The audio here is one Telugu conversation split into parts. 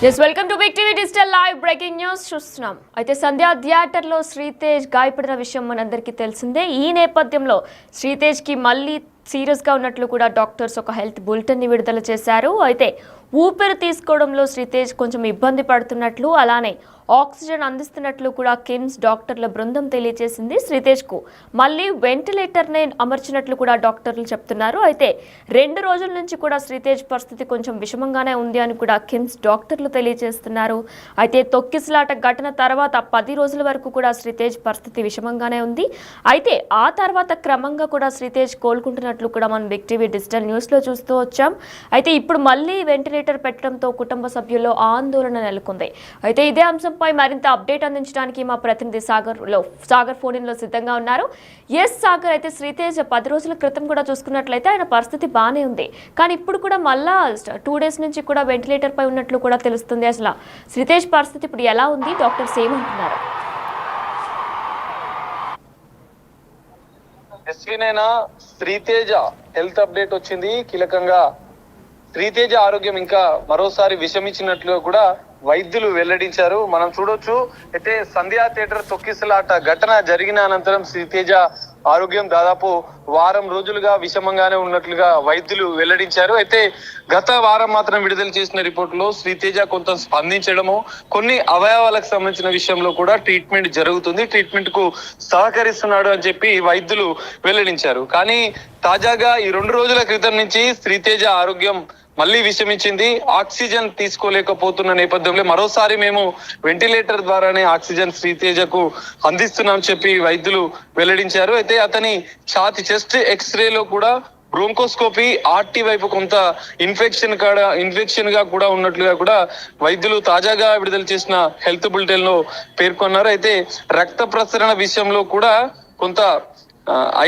Welcome to big TV digital live breaking news చూస్తున్నాం. అయితే సంధ్యా థియేటర్లో శ్రీతేజ్ గాయపడిన విషయం మనందరికీ తెలిసిందే. ఈ నేపథ్యంలో శ్రీతేజ్కి మళ్ళీ సీరియస్గా ఉన్నట్లు కూడా డాక్టర్స్ ఒక హెల్త్ బులెటిన్ని విడుదల చేశారు. అయితే ఊపిరి తీసుకోవడంలో శ్రీతేజ్ కొంచెం ఇబ్బంది పడుతున్నట్లు, అలానే ఆక్సిజన్ అందిస్తున్నట్లు కూడా కిమ్స్ డాక్టర్ల బృందం తెలియజేసింది. శ్రీతేజ్కు మళ్ళీ వెంటిలేటర్నే అమర్చినట్లు కూడా డాక్టర్లు చెప్తున్నారు. అయితే 2 రోజుల నుంచి కూడా శ్రీతేజ్ పరిస్థితి కొంచెం విషమంగానే ఉంది అని కూడా కిమ్స్ డాక్టర్లు తెలియజేస్తున్నారు. అయితే తొక్కిసలాట ఘటన తర్వాత 10 రోజుల వరకు కూడా శ్రీతేజ్ పరిస్థితి విషమంగానే ఉంది. అయితే ఆ తర్వాత క్రమంగా కూడా శ్రీతేజ్ కోలుకుంటున్నట్లు కూడా మనం బిగ్ టీవీ డిజిటల్ న్యూస్లో చూస్తూ వచ్చాం. అయితే ఇప్పుడు మళ్ళీ వెంటిలేటర్ పెట్టడంతో కుటుంబ సభ్యుల్లో ఆందోళన నెలకొంది. అయితే ఇదే అంశంపై మరింత అప్డేట్ అందించడానికి మా ప్రతినిధి సాగర్ ఫోన్ ఇన్లో సిద్ధంగా ఉన్నారు. సాగర్, అయితే శ్రీతేజ్ 10 రోజుల క్రితం కూడా చూసుకున్నట్లయితే ఆయన పరిస్థితి బాగానే ఉంది, కానీ ఇప్పుడు కూడా మళ్ళా 2 డేస్ నుంచి కూడా వెంటిలేటర్ పై ఉన్నట్లు కూడా తెలుస్తుంది. అసలు శ్రీతేజ్ పరిస్థితి ఇప్పుడు ఎలా ఉంది? డాక్టర్స్ ఏమంటున్నారు? శ్రీతేజ హెల్త్ అప్డేట్ వచ్చింది. కీలకంగా శ్రీతేజ ఆరోగ్యం ఇంకా మరోసారి విషమించినట్లుగా కూడా వైద్యులు వెల్లడించారు. మనం చూడొచ్చు. అయితే సంధ్యా థియేటర్ తొక్కిసలాట ఘటన జరిగిన అనంతరం శ్రీతేజ ఆరోగ్యం దాదాపు వారం రోజులుగా విషమంగానే ఉన్నట్లుగా వైద్యులు వెల్లడించారు. అయితే గత వారం మాత్రం విడుదల చేసిన రిపోర్టులో శ్రీతేజ కొంత స్పందించడము, కొన్ని అవయవాలకు సంబంధించిన విషయంలో కూడా ట్రీట్మెంట్ జరుగుతుంది, ట్రీట్మెంట్ కు సహకరిస్తున్నాడు అని చెప్పి వైద్యులు వెల్లడించారు. కానీ తాజాగా ఈ 2 రోజుల క్రితం నుంచి శ్రీతేజ ఆరోగ్యం మళ్ళీ విషమించింది. ఆక్సిజన్ తీసుకోలేకపోతున్న నేపథ్యంలో మరోసారి మేము వెంటిలేటర్ ద్వారానే ఆక్సిజన్ శ్రీతేజకు అందిస్తున్నాం చెప్పి వైద్యులు వెల్లడించారు. అయితే అతని ఛాతి చెస్ట్ ఎక్స్రేలో కూడా బ్రోంకోస్కోపీ ఆర్టీ వైపు కొంత ఇన్ఫెక్షన్ గా కూడా ఉన్నట్లుగా కూడా వైద్యులు తాజాగా విడుదల చేసిన హెల్త్ బులెటిన్ లో పేర్కొన్నారు. అయితే రక్త ప్రసరణ విషయంలో కూడా కొంత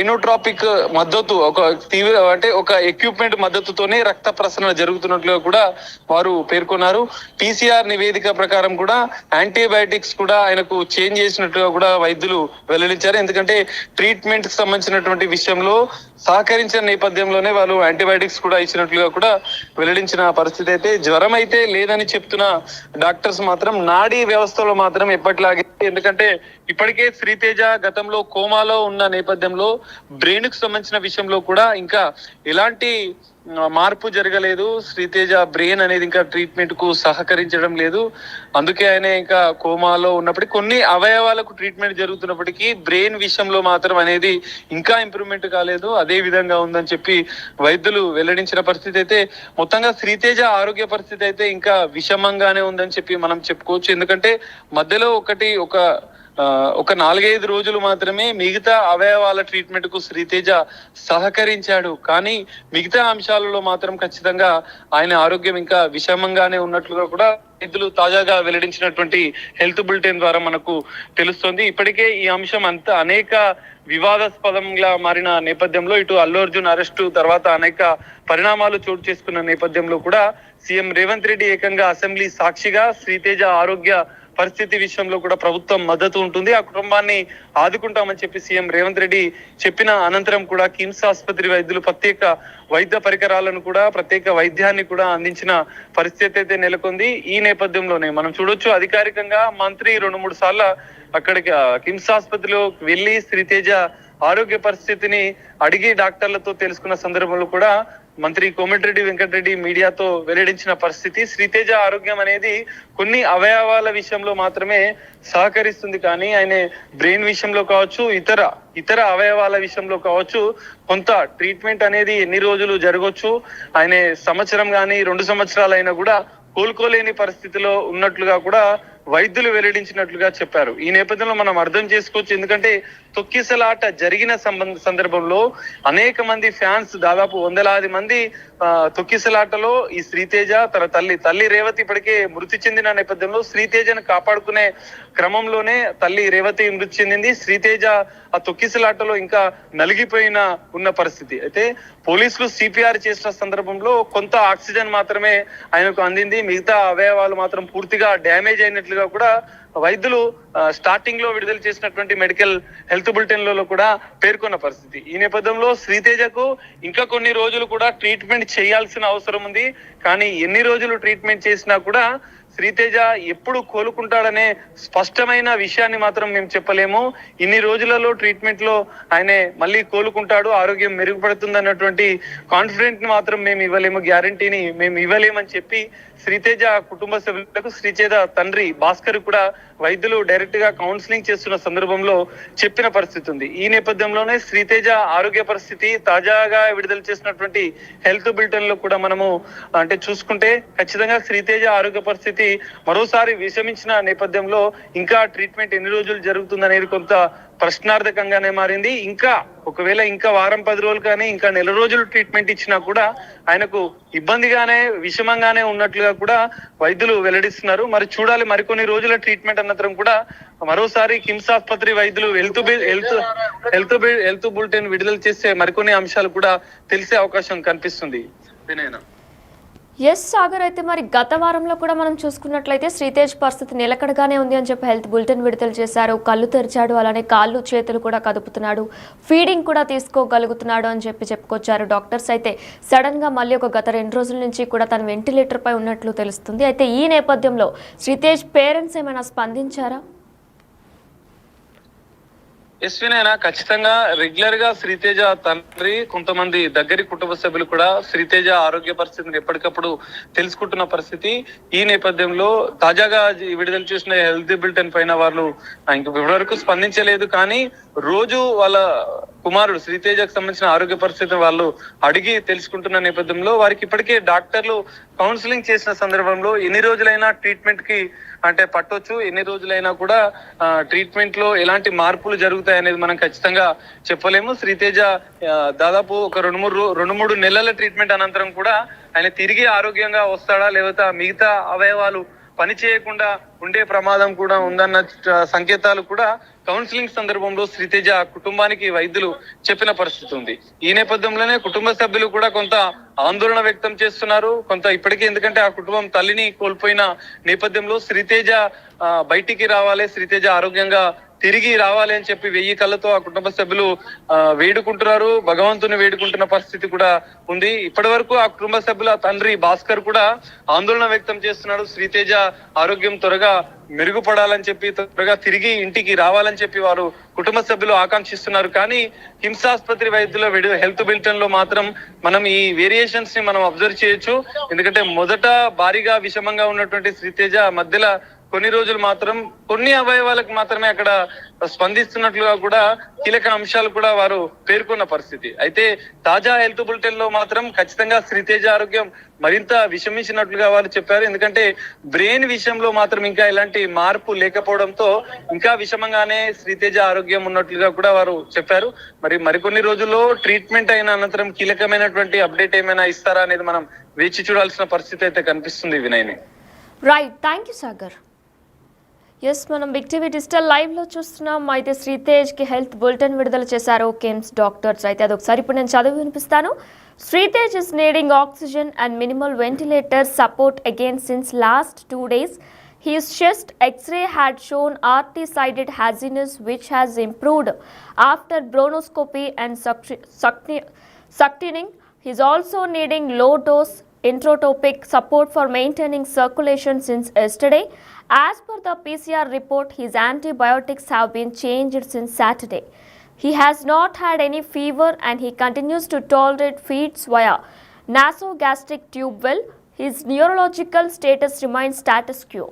ఐనోట్రాపిక్ మద్దతు, ఒక ఎక్విప్మెంట్ మద్దతుతోనే రక్త ప్రసరణ జరుగుతున్నట్లుగా కూడా వారు పేర్కొన్నారు. PCR నివేదిక ప్రకారం కూడా యాంటీబయాటిక్స్ కూడా ఆయనకు చేంజ్ చేసినట్లుగా కూడా వైద్యులు వెల్లడించారు. ఎందుకంటే ట్రీట్మెంట్ కి సంబంధించినటువంటి విషయంలో సహకరించిన నేపథ్యంలోనే వాళ్ళు యాంటీబయాటిక్స్ కూడా ఇచ్చినట్లుగా కూడా వెల్లడించిన పరిస్థితి. అయితే జ్వరం అయితే లేదని చెప్తున్న డాక్టర్స్ మాత్రం నాడీ వ్యవస్థలో మాత్రం ఎప్పటిలాగే, ఎందుకంటే ఇప్పటికే శ్రీతేజ గతంలో కోమాలో ఉన్న నేపథ్యంలో బ్రెయిన్ కు సంబంధించిన విషయంలో కూడా ఇంకా ఎలాంటి మార్పు జరగలేదు. శ్రీతేజ బ్రెయిన్ అనేది ఇంకా ట్రీట్మెంట్ కు సహకరించడం లేదు. అందుకే ఆయన ఇంకా కోమాలో ఉన్నప్పటికీ, కొన్ని అవయవాలకు ట్రీట్మెంట్ జరుగుతున్నప్పటికీ బ్రెయిన్ విషయంలో మాత్రం అనేది ఇంకా ఇంప్రూవ్మెంట్ కాలేదు, అదే విధంగా ఉందని చెప్పి వైద్యులు వెల్లడించిన పరిస్థితి. అయితే మొత్తంగా శ్రీతేజ ఆరోగ్య పరిస్థితి అయితే ఇంకా విషమంగానే ఉందని చెప్పి మనం చెప్పుకోవచ్చు. ఎందుకంటే మధ్యలో ఒక 4-5 రోజులు మాత్రమే మిగతా అవయవాల ట్రీట్మెంట్ కు శ్రీతేజ సహకరించాడు. కానీ మిగతా అంశాలలో మాత్రం ఖచ్చితంగా ఆయన ఆరోగ్యం ఇంకా విషమంగానే ఉన్నట్లుగా కూడా వైద్యులు తాజాగా వెల్లడించినటువంటి హెల్త్ బులెటిన్ ద్వారా మనకు తెలుస్తుంది. ఇప్పటికే ఈ అంశం అనేక వివాదాస్పదంగా మారిన నేపథ్యంలో, ఇటు అల్లు అర్జున్ అరెస్టు తర్వాత అనేక పరిణామాలు చోటు చేసుకున్న నేపథ్యంలో కూడా సీఎం రేవంత్ రెడ్డి ఏకంగా అసెంబ్లీ సాక్షిగా శ్రీతేజ ఆరోగ్య పరిస్థితి విషయంలో కూడా ప్రభుత్వం మద్దతు ఉంటుంది, ఆ కుటుంబాన్ని ఆదుకుంటామని చెప్పి సీఎం రేవంత్ రెడ్డి చెప్పిన అనంతరం కూడా కిమ్స్ ఆసుపత్రి వైద్యులు ప్రత్యేక వైద్య పరికరాలను కూడా, ప్రత్యేక వైద్యాన్ని కూడా అందించిన పరిస్థితి అయితే నెలకొంది. ఈ నేపథ్యంలోనే మనం చూడొచ్చు, అధికారికంగా మంత్రి 2-3 సార్లు అక్కడికి కిమ్స్ ఆసుపత్రిలో వెళ్లి శ్రీతేజ ఆరోగ్య పరిస్థితిని అడిగి డాక్టర్లతో తెలుసుకున్న సందర్భంలో కూడా మంత్రి కోమటిరెడ్డి వెంకటరెడ్డి మీడియాతో వెల్లడించిన పరిస్థితి, శ్రీతేజ ఆరోగ్యం అనేది కొన్ని అవయవాల విషయంలో మాత్రమే సహకరిస్తుంది, కానీ ఆయన బ్రెయిన్ విషయంలో కావచ్చు, ఇతర అవయవాల విషయంలో కావచ్చు కొంత ట్రీట్మెంట్ అనేది ఎన్ని రోజులు జరగవచ్చు, ఆయన సంవత్సరం కానీ 2 సంవత్సరాలు అయినా కూడా కోలుకోలేని పరిస్థితిలో ఉన్నట్లుగా కూడా వైద్యులు వెల్లడించినట్లుగా చెప్పారు. ఈ నేపథ్యంలో మనం అర్థం చేసుకోవచ్చు. ఎందుకంటే తొక్కిసలాట జరిగిన సందర్భంలో అనేక మంది ఫ్యాన్స్, దాదాపు 100లాది మంది తొక్కిసలాటలో ఈ శ్రీతేజ తన తల్లి రేవతి ఇప్పటికే మృతి చెందిన నేపథ్యంలో శ్రీతేజను కాపాడుకునే క్రమంలోనే తల్లి రేవతి మృతి చెందింది. శ్రీతేజ ఆ తొక్కిసలాటలో ఇంకా నలిగిపోయిన ఉన్న పరిస్థితి. అయితే పోలీసులు CPR చేసిన సందర్భంలో కొంత ఆక్సిజన్ మాత్రమే ఆయనకు అందింది, మిగతా అవయవాలు మాత్రం పూర్తిగా డ్యామేజ్ అయినట్లుగా కూడా వైద్యులు స్టార్టింగ్ లో విడుదల చేసినటువంటి మెడికల్ హెల్త్ బులెటిన్ లలో కూడా పేర్కొన్న పరిస్థితి. ఈ నేపథ్యంలో శ్రీతేజకు ఇంకా కొన్ని రోజులు కూడా ట్రీట్మెంట్ చేయాల్సిన అవసరం ఉంది. కానీ ఎన్ని రోజులు ట్రీట్మెంట్ చేసినా కూడా శ్రీతేజ ఎప్పుడు కోలుకుంటాడనే స్పష్టమైన విషయాన్ని మాత్రం మేము చెప్పలేము. ఇన్ని రోజులలో ట్రీట్మెంట్ లో ఆయన మళ్ళీ కోలుకుంటాడు, ఆరోగ్యం మెరుగుపడుతుంది అన్నటువంటి కాన్ఫిడెంట్ ని మాత్రం మేము ఇవ్వలేము, గ్యారంటీని మేము ఇవ్వలేమని చెప్పి శ్రీతేజ కుటుంబ సభ్యులకు శ్రీతేజ తండ్రి భాస్కర్ కూడా వైద్యులు డైరెక్ట్ గా కౌన్సిలింగ్ చేస్తున్న సందర్భంలో చెప్పిన పరిస్థితి ఉంది. ఈ నేపథ్యంలోనే శ్రీతేజ ఆరోగ్య పరిస్థితి తాజాగా విడుదల చేసినటువంటి హెల్త్ బులెటిన్ లో కూడా మనము చూసుకుంటే ఖచ్చితంగా శ్రీతేజ ఆరోగ్య పరిస్థితి మరోసారి విషమించిన నేపథ్యంలో ఇంకా ట్రీట్మెంట్ ఎన్ని రోజులు జరుగుతుందనేది కొంత ప్రశ్నార్థకంగానే మారింది. ఇంకా ఒకవేళ ఇంకా వారం 10 రోజులు కానీ ఇంకా నెల రోజులు ట్రీట్మెంట్ ఇచ్చినా కూడా ఆయనకు ఇబ్బందిగానే విషమంగానే ఉన్నట్లుగా కూడా వైద్యులు వెల్లడిస్తున్నారు. మరి చూడాలి, మరికొన్ని రోజుల ట్రీట్మెంట్ అనంతరం కూడా మరోసారి కిమ్స్ ఆసుపత్రి వైద్యులు హెల్త్ బులెటిన్ విడుదల చేసే మరికొన్ని అంశాలు కూడా తెలిసే అవకాశం కనిపిస్తుంది. వినయనా. ఎస్ సాగర్, అయితే మరి గత వారంలో కూడా మనం చూసుకున్నట్లయితే శ్రీతేజ్ పరిస్థితి నిలకడగానే ఉంది అని చెప్పి హెల్త్ బులెటిన్ విడుదల చేశారు. కళ్ళు తెరిచాడు, అలానే కాళ్ళు చేతులు కూడా కదుపుతున్నాడు, ఫీడింగ్ కూడా తీసుకోగలుగుతున్నాడు అని చెప్పుకొచ్చారు డాక్టర్స్. అయితే సడన్ గా మళ్ళీ గత 2 రోజుల నుంచి కూడా తన వెంటిలేటర్ పై ఉన్నట్లు తెలుస్తుంది. అయితే ఈ నేపథ్యంలో శ్రీతేజ్ పేరెంట్స్ ఏమైనా స్పందించారా? ఎస్వినైనా ఖచ్చితంగా రెగ్యులర్ గా శ్రీతేజ తండ్రి, కొంతమంది దగ్గరి కుటుంబ సభ్యులు కూడా శ్రీతేజ ఆరోగ్య పరిస్థితిని ఎప్పటికప్పుడు తెలుసుకుంటున్న పరిస్థితి. ఈ నేపథ్యంలో తాజాగా విడుదల చేసిన హెల్త్ బులెటిన్ పైన వాళ్ళు ఇంకా ఇప్పటివరకు స్పందించలేదు. కానీ రోజు వాళ్ళ కుమారుడు శ్రీతేజకు సంబంధించిన ఆరోగ్య పరిస్థితిని వాళ్ళు అడిగి తెలుసుకుంటున్న నేపథ్యంలో వారికి ఇప్పటికే డాక్టర్లు కౌన్సిలింగ్ చేసిన సందర్భంలో ఎన్ని రోజులైనా ట్రీట్మెంట్ కి పట్టొచ్చు, ఎన్ని రోజులైనా కూడా ట్రీట్మెంట్ లో ఎలాంటి మార్పులు జరుగుతాయి అనేది మనం ఖచ్చితంగా చెప్పలేము. శ్రీతేజ దాదాపు ఒక 2-3 నెలల ట్రీట్మెంట్ అనంతరం కూడా ఆయన తిరిగి ఆరోగ్యంగా వస్తాడా, లేకపోతే మిగతా అవయవాలు పని చేయకుండా ఉండే ప్రమాదం కూడా ఉందన్న సంకేతాలు కూడా కౌన్సిలింగ్ సందర్భంలో శ్రీతేజ కుటుంబానికి వైద్యులు చెప్పిన పరిస్థితి ఉంది. ఈ నేపథ్యంలోనే కుటుంబ సభ్యులు కూడా కొంత ఆందోళన వ్యక్తం చేస్తున్నారు. కొంత ఇప్పటికీ, ఎందుకంటే ఆ కుటుంబం తల్లిని కోల్పోయిన నేపథ్యంలో శ్రీతేజ బయటికి రావాలి, శ్రీతేజ ఆరోగ్యంగా తిరిగి రావాలి అని చెప్పి 1000 కళ్ళతో ఆ కుటుంబ సభ్యులు వేడుకుంటున్నారు, భగవంతుని వేడుకుంటున్న పరిస్థితి కూడా ఉంది. ఇప్పటి వరకు ఆ కుటుంబ సభ్యుల తండ్రి భాస్కర్ కూడా ఆందోళన వ్యక్తం చేస్తున్నాడు. శ్రీతేజ ఆరోగ్యం త్వరగా మెరుగుపడాలని చెప్పి, త్వరగా తిరిగి ఇంటికి రావాలని చెప్పి వారు కుటుంబ సభ్యులు ఆకాంక్షిస్తున్నారు. కానీ కిమ్స్ ఆసుపత్రి వైద్యుల హెల్త్ బులెటిన్ లో మాత్రం మనం ఈ వేరియేషన్స్ ని మనం అబ్జర్వ్ చేయొచ్చు. ఎందుకంటే మొదట భారీగా విషమంగా ఉన్నటువంటి శ్రీతేజ మధ్యలో కొన్ని రోజులు మాత్రం కొన్ని అవయవాలకు మాత్రమే అక్కడ స్పందిస్తున్నట్లుగా కూడా కీలక అంశాలు కూడా వారు పేర్కొన్న పరిస్థితి. అయితే తాజా హెల్త్ బులెటిన్ లో మాత్రం ఖచ్చితంగా శ్రీతేజ ఆరోగ్యం మరింత విషమించినట్లుగా వారు చెప్పారు. ఎందుకంటే బ్రెయిన్ విషయంలో మాత్రం ఇంకా ఎలాంటి మార్పు లేకపోవడంతో ఇంకా విషమంగానే శ్రీతేజ ఆరోగ్యం ఉన్నట్లుగా కూడా వారు చెప్పారు. మరికొన్ని రోజుల్లో ట్రీట్మెంట్ అయిన అనంతరం కీలకమైనటువంటి అప్డేట్ ఏమైనా ఇస్తారా అనేది మనం వేచి చూడాల్సిన పరిస్థితి అయితే కనిపిస్తుంది. వినయ్ని. Right, thank you Sagar. Yes, మనం బిగ్ టీవీ డిజిటల్ లైవ్ లో చూస్తున్నాం. అయితే శ్రీతేజ్ కి హెల్త్ బులెటిన్ విడుదల చేశారు కిమ్స్ డాక్టర్స్. అయితే అదొకసారి ఇప్పుడు నేను చదివి వినిపిస్తాను. Sritej is needing oxygen and minimal ventilator support again since last 2 days. His chest X-ray had shown RT-sided haziness which has improved after bronchoscopy and suctioning. He is also needing low-dose intratropic support for maintaining circulation since yesterday. As per the PCR report, his antibiotics have been changed since Saturday. He has not had any fever and he continues to tolerate feeds via nasogastric tube well. His neurological status remains status quo.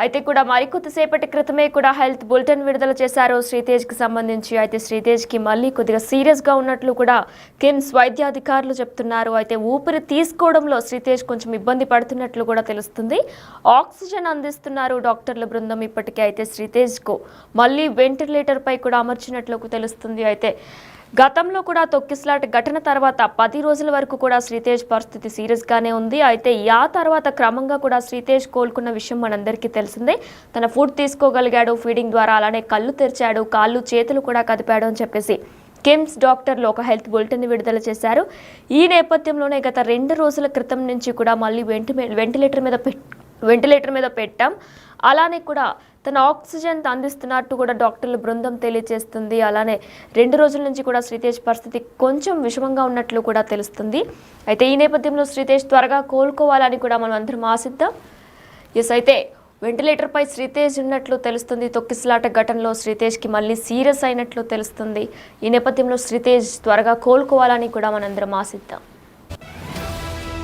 అయితే కూడా మరికొద్దిసేపటి క్రితమే కూడా హెల్త్ బులెటిన్ విడుదల చేశారు శ్రీతేజ్కి సంబంధించి. అయితే శ్రీతేజ్కి మళ్ళీ కొద్దిగా సీరియస్గా ఉన్నట్లు కూడా కిమ్స్ వైద్యాధికారులు చెప్తున్నారు. అయితే ఊపిరి తీసుకోవడంలో శ్రీతేజ్ కొంచెం ఇబ్బంది పడుతున్నట్లు కూడా తెలుస్తుంది. ఆక్సిజన్ అందిస్తున్నారు డాక్టర్ల బృందం ఇప్పటికే. అయితే శ్రీతేజ్కు మళ్ళీ వెంటిలేటర్ పై కూడా అమర్చినట్లు తెలుస్తుంది. అయితే గతంలో కూడా తొక్కిసలాట ఘటన తర్వాత 10 రోజుల వరకు కూడా శ్రీతేజ్ పరిస్థితి సీరియస్గానే ఉంది. అయితే ఆ తర్వాత క్రమంగా కూడా శ్రీతేజ్ కోలుకున్న విషయం మనందరికీ తెలిసిందే. తన ఫుడ్ తీసుకోగలిగాడు ఫీడింగ్ ద్వారా, అలానే కళ్ళు తెరిచాడు, కాళ్ళు చేతులు కూడా కదిపాడు అని చెప్పేసి కిమ్స్ డాక్టర్లు ఒక హెల్త్ బులెటిన్ విడుదల చేశారు. ఈ నేపథ్యంలోనే గత 2 రోజుల క్రితం నుంచి కూడా మళ్ళీ వెంటిలేటర్ మీద పెట్టాం. అలానే కూడా తన ఆక్సిజన్ అందిస్తున్నట్టు కూడా డాక్టర్ల బృందం తెలియజేస్తుంది. అలానే 2 రోజుల నుంచి కూడా శ్రీతేజ్ పరిస్థితి కొంచెం విషమంగా ఉన్నట్లు కూడా తెలుస్తుంది. అయితే ఈ నేపథ్యంలో శ్రీతేజ్ త్వరగా కోలుకోవాలని కూడా మనం అందరం ఆశిద్దాం. ఎస్ అయితే వెంటిలేటర్ పై శ్రీతేజ్ ఉన్నట్లు తెలుస్తుంది. తొక్కిసలాట ఘటనలో శ్రీతేజ్ కి మళ్ళీ సీరియస్ అయినట్లు తెలుస్తుంది. ఈ నేపథ్యంలో శ్రీతేజ్ త్వరగా కోలుకోవాలని కూడా మనందరం ఆశిద్దాం.